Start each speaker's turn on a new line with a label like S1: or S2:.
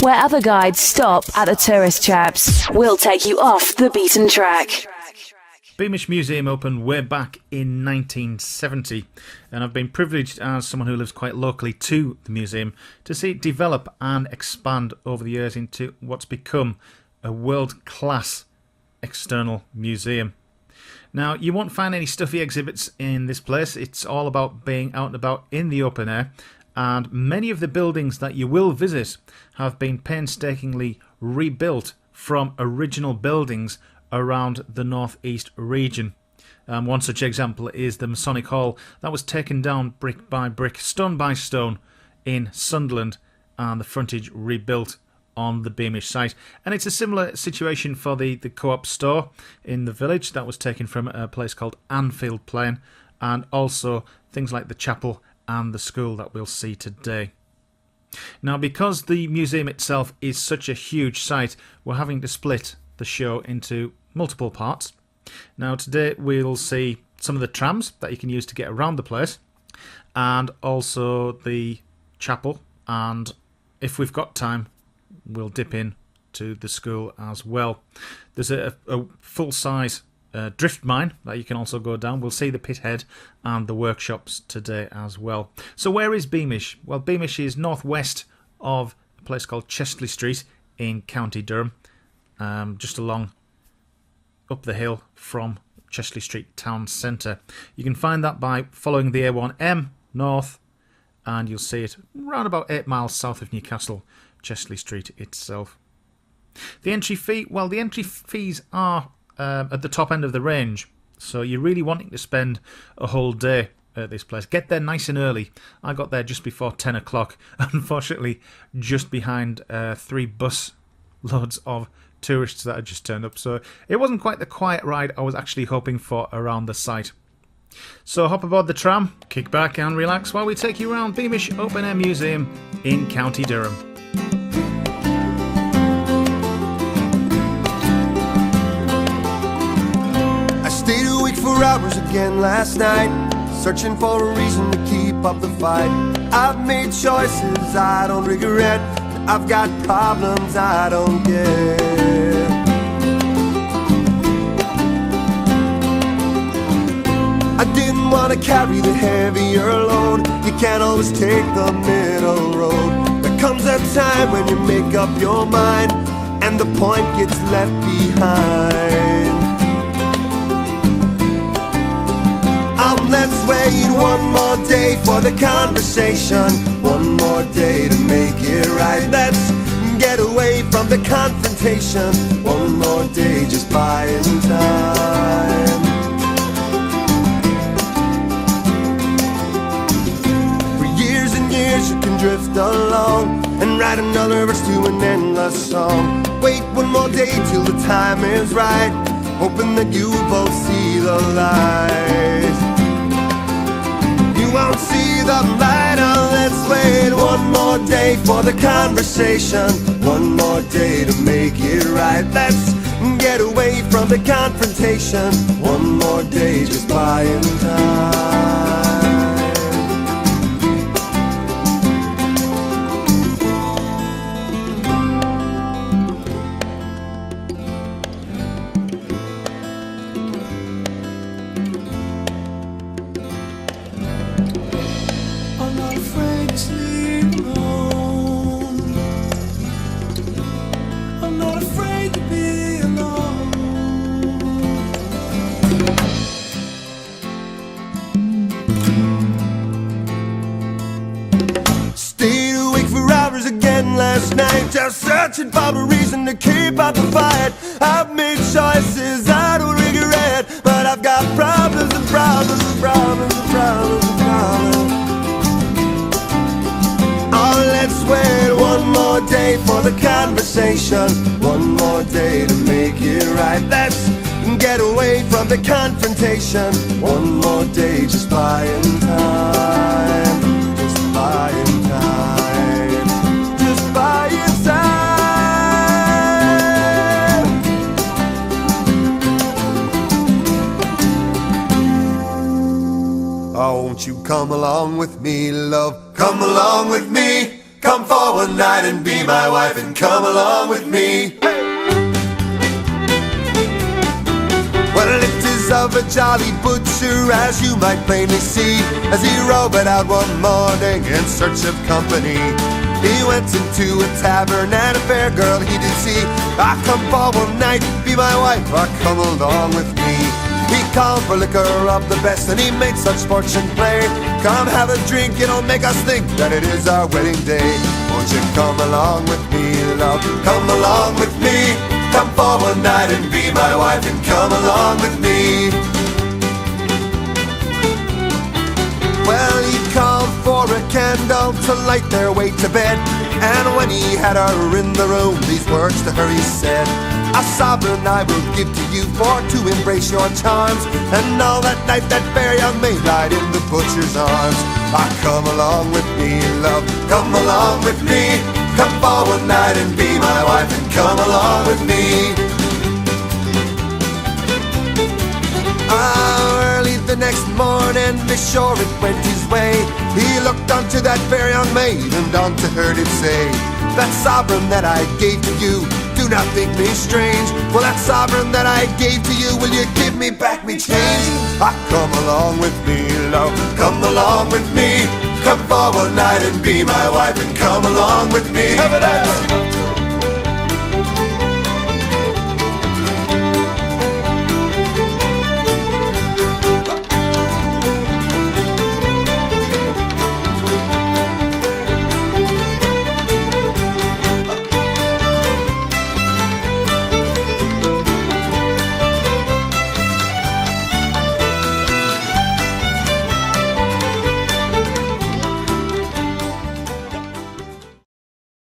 S1: Where other guides stop at the tourist traps, we'll take you off the beaten track.
S2: Beamish Museum opened way back in 1970, and I've been privileged as someone who lives quite locally to the museum to see it develop and expand over the years into what's become a world-class external museum. Now, you won't find any stuffy exhibits in this place. It's all about being out and about in the open air, and many of the buildings that you will visit have been painstakingly rebuilt from original buildings around the northeast region. One such example is the Masonic Hall that was taken down brick by brick, stone by stone in Sunderland, and the frontage rebuilt on the Beamish site. And it's a similar situation for the Co-op store in the village that was taken from a place called Anfield Plain, and also things like the chapel and the school that we'll see today. Now, because the museum itself is such a huge site, we're having to split the show into multiple parts. Now, today we'll see some of the trams that you can use to get around the place, and also the chapel, and if we've got time we'll dip in to the school as well. There's a full-size drift mine that you can also go down. We'll see the pit head and the workshops today as well. So where is Beamish? Well, Beamish is northwest of a place called Chesley Street in County Durham, just along up the hill from Chesley Street town centre. You can find that by following the A1M north, and you'll see it around about 8 miles south of Newcastle, Chesley Street itself. The entry fee, well, the entry fees are at the top end of the range, so you're really wanting to spend a whole day at this place. Get there nice and early. I got there just before 10 o'clock, unfortunately just behind 3 bus loads of tourists that had just turned up, so it wasn't quite the quiet ride I was actually hoping for around the site. So hop aboard the tram, kick back and relax while we take you around Beamish Open Air Museum in County Durham.
S3: I stayed awake for hours again last night, searching for a reason to keep up the fight. I've made choices I don't regret, I've got problems I don't get. I didn't want to carry the heavier load. You can't always take the middle road. There comes a time when you make up your mind and the point gets left behind. Let's wait one more day for the conversation, one more day to make it right. Let's get away from the confrontation, one more day just buying time. For years and years you can drift along and write another verse to an endless song. Wait one more day till the time is right, hoping that you both see the light. You won't see the light, let's wait one more day for the conversation, one more day to make it right. Let's get away from the confrontation, one more day just buying time. Last night, just searching for a reason to keep up the fight. I've made choices I don't regret, but I've got problems and problems and problems and problems and problems. Oh, let's wait one more day for the conversation, one more day to make it right. Let's get away from the confrontation, one more day just buying time, just buying time. Oh, won't you come along with me, love? Come along with me, Come for one night and be my wife and come along with me. Well, it is of a jolly butcher, as you might plainly see, as he rode out one morning in search of company. He went into a tavern and a fair girl he did see. I come for one night, be my wife, or come along with me. He called for liquor of the best and he made such fortune play. Come have a drink, it'll make us think that it is our wedding day. Won't you come along with me, love, come along with me. Come for one night and be my wife and come along with me. Well, he called for a candle to light their way to bed, and when he had her in the room, these words to her he said: a sovereign I will give to you for to embrace your charms. And all that night that fair young maid died in the butcher's arms. Ah, come along with me, love, come along with me. Come for one night and be my wife and come along with me. Early the next morning, be sure it went his way. He looked unto that fair young maid and unto her did say: that sovereign that I gave to you, do not think me strange. Well, that sovereign that I gave to you, will you give me back me change? Ah, come along with me, love, come along with me. Come for one night and be my wife and come along with me. Have it out.